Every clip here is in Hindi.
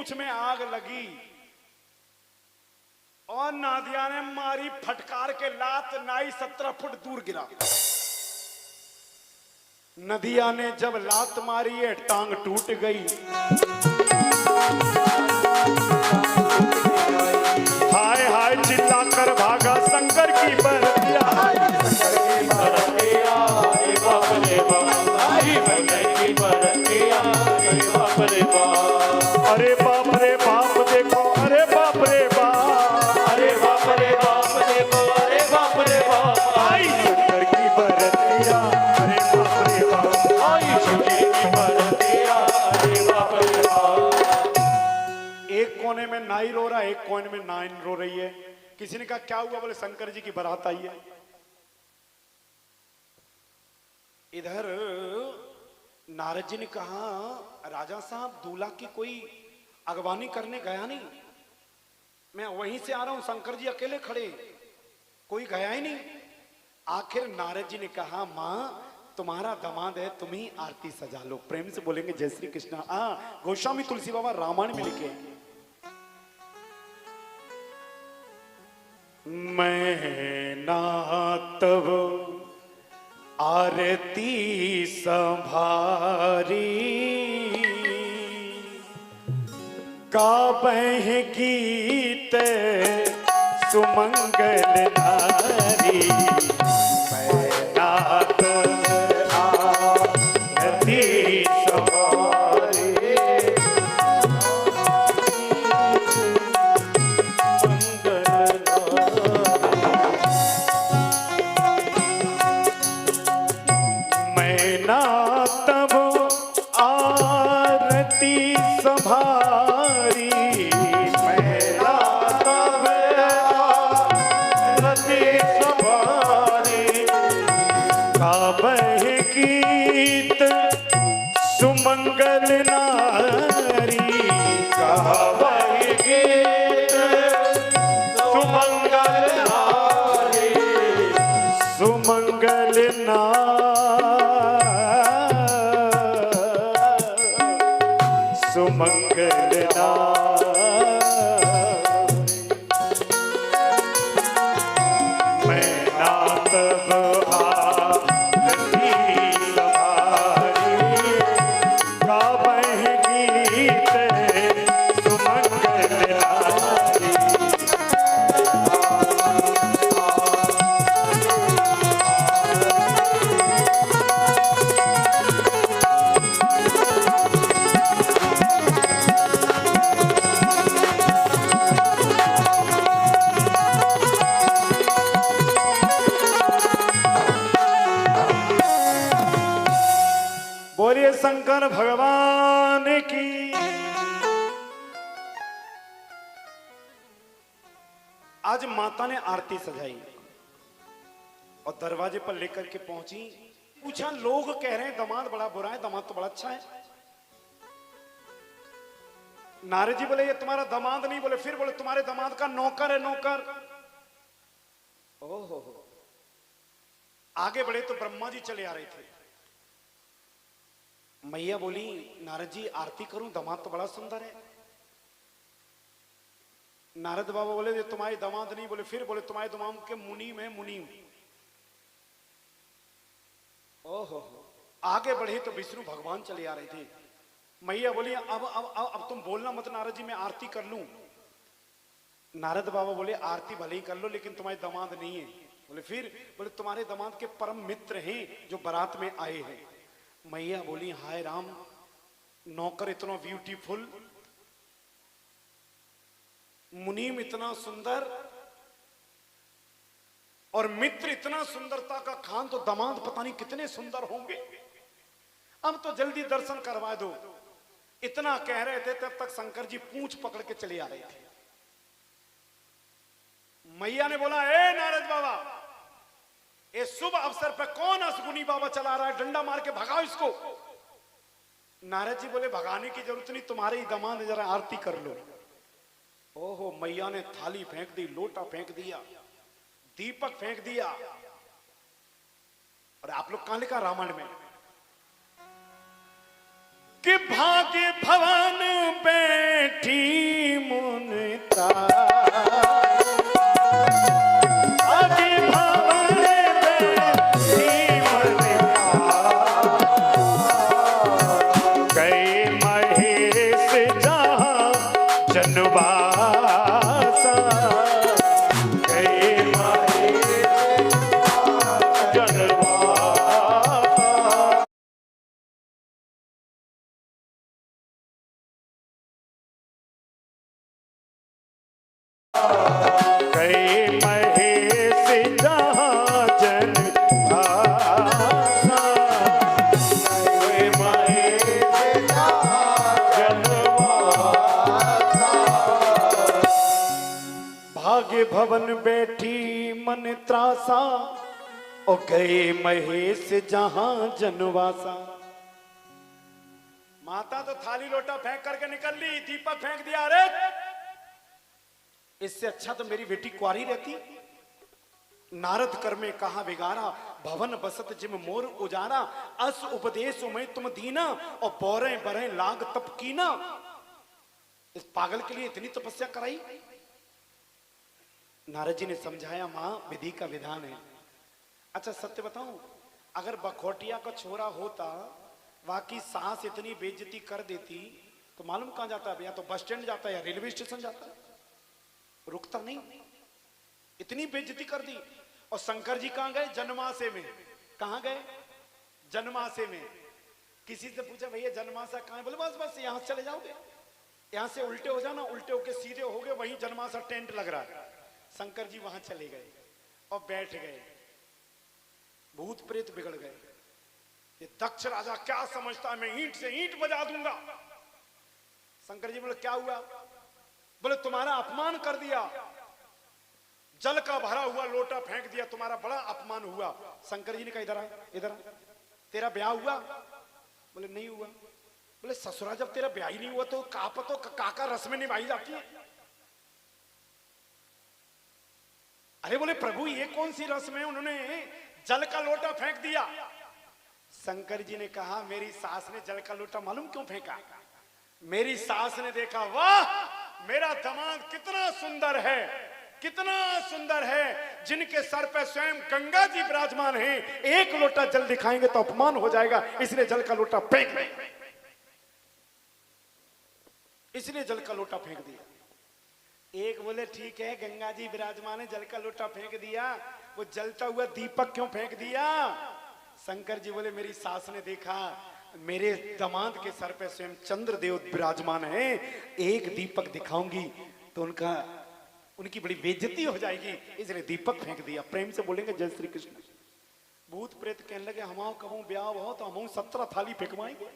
पूंछ में आग लगी और नादिया ने मारी फटकार के लात, नाई 17 फुट दूर गिरा। नदिया ने जब लात मारी है टांग टूट गई। हाय हाय चिल्लाकर भागा शंकर की बरतिया, अरे बाप रे बाप देखो, अरे बाप रे बाप, अरे बाप रे बाप देखो, अरे बाप रे बाप, आई शंकर की बरतिया, अरे बाप रे बाप, आई शंकर की बरतिया, अरे बाप रे बाप। एक कोने में नाई रो रहा है, एक कोने में नाइन रो रही है। किसी ने कहा क्या हुआ? बोले शंकर जी की बारात आई है। इधर नारद जी ने कहा राजा साहब दूल्हा की कोई अगवानी करने गया नहीं, मैं वहीं से आ रहा हूं, शंकर जी अकेले खड़े, कोई गया ही नहीं। आखिर नारद जी ने कहा मां तुम्हारा दामाद है, तुम ही आरती सजा लो। प्रेम से बोलेंगे जय श्री कृष्ण। गोस्वामी तुलसी बाबा रामायण में लिखे, मैं ना तब आरती संभारी, गावह गीत सुमंगल नारी, मैं नात आरती संभारी, मैं ना तब आरती संभारी, मैं ना तब आरती संभारी, गावह गीत सुमंगल नारी, गावह गीत सुमंगल नारी, सुमंगल नारी, सुमंगल नारी, मैं ना तब आरती संभारी, गावह गीत सुमंगल नारी। बोलिए शंकर भगवान की। आज माता ने आरती सजाई और दरवाजे पर लेकर के पहुंची। पूछा लोग कह रहे हैं दामाद बड़ा बुरा है, दामाद तो बड़ा अच्छा है। नारद जी बोले ये तुम्हारा दामाद नहीं, बोले फिर? बोले तुम्हारे दामाद का नौकर है, नौकर। ओहो। आगे बढ़े तो ब्रह्मा जी चले आ रहे थे। मैया बोली नारद जी आरती करूं, दामाद तो बड़ा सुंदर है। नारद बाबा बोले ये तुम्हारे दामाद नहीं, बोले फिर? बोले तुम्हारे दामाद के मुनीम है, मुनीम। ओहो। आगे बढ़े तो विष्णु भगवान चले आ रहे थे। मैया बोली अब तुम बोलना मत नारद जी, मैं आरती कर लूं। नारद बाबा बोले आरती भले ही कर लो, लेकिन तुम्हारे दामाद नहीं है। बोले फिर? बोले तुम्हारे दामाद के परम मित्र हैं जो बारात में आए हैं। मैया बोली हाय राम, नौकर इतना ब्यूटीफुल, मुनीम इतना सुंदर और मित्र इतना सुंदरता का खान, तो दामाद पता नहीं कितने सुंदर होंगे। अब तो जल्दी दर्शन करवा दो। इतना कह रहे थे तब तक शंकर जी पूंछ पकड़ के चले आ रहे थे। मैया ने बोला ए नारद बाबा, इस शुभ अवसर पर कौन असगुनी बाबा चला रहा है, डंडा मार के भगाओ इसको। नारद जी बोले भगाने की जरूरत नहीं, तुम्हारे ही दामाद जरा आरती कर लो। ओहो। मैया ने थाली फेंक दी, लोटा फेंक दिया, दीपक फेंक दिया। और आप लोग कहां लिखा रामायण में कि भाग्य भवन बैठी से जहाँ जनवासा, गए महेश जनवासा। गए महेश जहाँ जनवासा, गए महेश जनवासा। भाग्य भवन बैठी मन त्रासा, और गए महेश जहां जनवासा। माता तो थाली लोटा फेंक करके निकल ली, दीपक फेंक दिया। अरे इससे अच्छा तो मेरी बेटी कुंवारी रहती। नारद कर में कहा बिगारा, भवन बसत जिम मोर उजारा। अस उपदेश में तुम दीना, और बोरे बरे लाग तप कीना। इस पागल के लिए इतनी तपस्या कराई। नारद जी ने समझाया, मां विधि का विधान है। अच्छा सत्य बताऊं, अगर बखोटिया का छोरा होता, वाकई सास इतनी बेइज्जती कर देती तो मालूम कहां जाता है? या तो बस स्टैंड जाता है या रेलवे स्टेशन जाता है, रुकता नहीं। इतनी बेइज्जती कर दी। और शंकर जी कहां गए? जन्माशय में। कहां गए? जन्माशय में। किसी से पूछा भैया जन्माशय कहां है? बोले बस बस यहां से चले जाओगे, यहां से उल्टे हो जाना, उल्टे होके सीधे हो गए, वहीं जन्माशय टेंट लग रहा है। शंकर जी वहां चले गए और बैठ गए। भूत प्रेत बिगड़ गए। ये दक्ष राजा क्या समझता है, मैं ईंट से ईंट बजा दूंगा। शंकर जी बोले क्या हुआ? बोले तुम्हारा अपमान कर दिया, जल का भरा हुआ लोटा फेंक दिया, तुम्हारा बड़ा अपमान हुआ। शंकर जी ने कहा इधर आ, इधर आ, तेरा ब्याह हुआ? बोले नहीं हुआ। बोले ससुरा जब तेरा ब्याह ही नहीं हुआ तो काका रस्में निभाई जाती है। अरे बोले प्रभु ये कौन सी रस्म है? उन्होंने जल का लोटा फेंक दिया। शंकर जी ने कहा मेरी सास ने जल का लोटा मालूम क्यों फेंका? मेरी सास ने देखा, वाह मेरा दामाद कितना सुंदर है, कितना सुंदर है, जिनके सर पे स्वयं गंगा जी विराजमान हैं, एक लोटा जल दिखाएंगे तो अपमान हो जाएगा, इसलिए जल का लोटा फेंक दे। इसलिए जल का लोटा फेंक दिया। एक बोले ठीक है गंगा जी विराजमान है, जल का लोटा फेंक दिया, वो जलता हुआ दीपक क्यों फेंक दिया? शंकर जी बोले मेरी सास ने देखा मेरे दामाद के सर पे स्वयं चंद्रदेव विराजमान है, एक दीपक दिखाऊंगी तो उनकी बड़ी बेइज्जती हो जाएगी, इसलिए दीपक फेंक दिया। प्रेम से बोलेंगे जय श्री कृष्ण। भूत प्रेत कहने लगे हम कहूं ब्याह हो तो हम 17 थाली फेंकवाएंगे।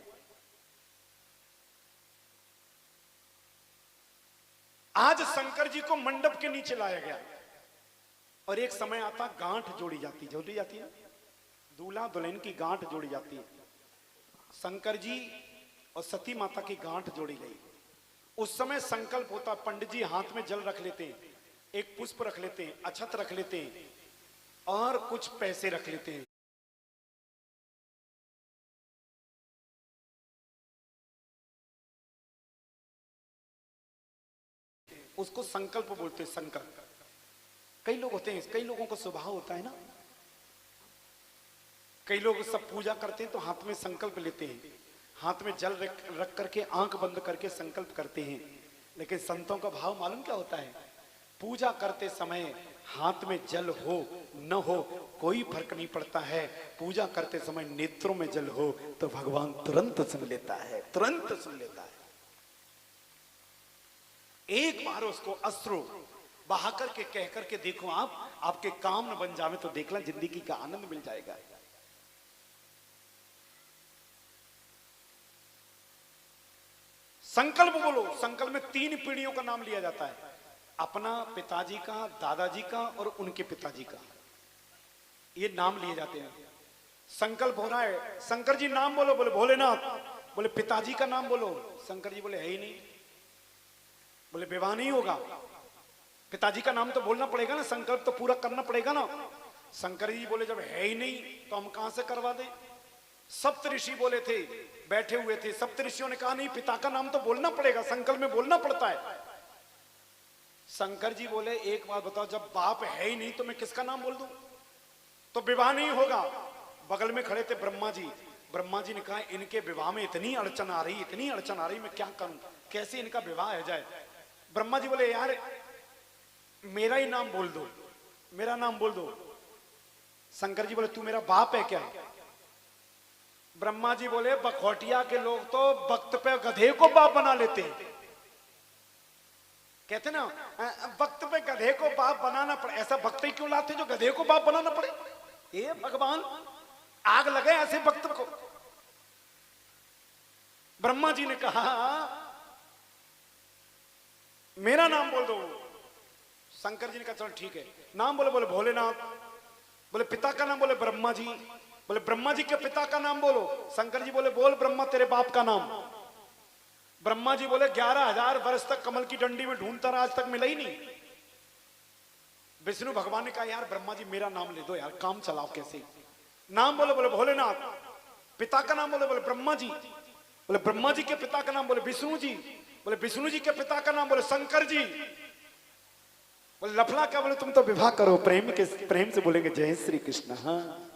आज शंकर जी को मंडप के नीचे लाया गया और एक समय आता गांठ जोड़ी जाती है, दूल्हा दुल्हन की गांठ जोड़ी जाती है। शंकर जी और सती माता की गांठ जोड़ी गई। उस समय संकल्प होता, पंडित जी हाथ में जल रख लेते हैं, एक पुष्प रख लेते हैं, अक्षत रख लेते हैं और कुछ पैसे रख लेते हैं। उसको संकल्प बोलते हैं। संकल्प कई लोग होते हैं, कई लोगों का स्वभाव होता है ना, कई लोग सब पूजा करते हैं तो हाथ में संकल्प लेते हैं, हाथ में जल रख करके आंख बंद करके संकल्प करते हैं। लेकिन संतों का भाव मालूम क्या होता है? पूजा करते समय हाथ में जल हो न हो कोई फर्क नहीं पड़ता है, पूजा करते समय नेत्रों में जल हो तो भगवान तुरंत सुन लेता है, तुरंत सुन लेता है। एक बार उसको अश्रु बहा करके कह करके देखो, आपके काम न बन जावे तो देखना जिंदगी का आनंद मिल जाएगा। संकल्प बोलो। संकल्प में 3 पीढ़ियों का नाम लिया जाता है, अपना, पिताजी का, दादाजी का और उनके पिताजी का, ये नाम लिए जाते हैं। संकल्प हो रहा है, शंकर जी नाम बोलो, बोले भोलेनाथ। बोले पिताजी का नाम बोलो, शंकर जी बोले है ही नहीं। बोले विवाह नहीं होगा, पिताजी का नाम तो बोलना पड़ेगा ना, संकल्प तो पूरा करना पड़ेगा ना। शंकर जी बोले जब है ही नहीं तो हम कहां से करवा दें? सप्तऋषि बोले थे, बैठे हुए थे, सप्तऋषियों ने कहा नहीं पिता का नाम तो बोलना पड़ेगा, संकल्प में बोलना पड़ता है। शंकर जी बोले एक बात बताओ, जब बाप है ही नहीं तो मैं किसका नाम बोल दूं? तो विवाह नहीं होगा। बगल में खड़े थे ब्रह्मा जी। ब्रह्मा जी ने कहा इनके विवाह में इतनी अड़चन आ रही, इतनी अड़चन आ रही, मैं क्या करूं? कैसे इनका विवाह हो जाए। ब्रह्मा जी बोले यार मेरा ही नाम बोल दो, मेरा नाम बोल दो। शंकर जी बोले तू मेरा बाप है क्या? ब्रह्मा जी बोले बखौटिया के लोग तो वक्त पे गधे को बाप बना लेते हैं। कहते ना वक्त पे गधे को बाप बनाना पड़े, ऐसा वक्त ही क्यों लाते जो गधे को बाप बनाना पड़े? ये भगवान आग लगे ऐसे वक्त को। ब्रह्मा जी ने कहा मेरा नाम बोल दो। शंकर जी ने कहा चलो ठीक है, नाम बोले। बोले भोलेनाथ। बोले पिता का नाम? बोले ब्रह्मा जी। बोले ब्रह्मा जी के पिता का नाम बोलो। शंकर जी बोले बोल ब्रह्मा तेरे बाप का नाम। ब्रह्मा जी बोले 11,000 वर्ष तक कमल की डंडी में ढूंढता रहा, आज तक मिला ही नहीं। विष्णु भगवान ने कहा यार ब्रह्मा जी मेरा नाम ले दो यार, काम चलाओ कैसे। नाम बोले। बोले भोलेनाथ। पिता का नाम बोले। बोले ब्रह्मा जी। बोले ब्रह्मा जी के पिता का नाम? बोले विष्णु जी। बोले विष्णु जी के पिता का नाम? बोले शंकर जी। बोले लफड़ा क्या? बोले तुम तो विवाह करो प्रेम के, प्रेम से बोलेंगे जय श्री कृष्ण। हाँ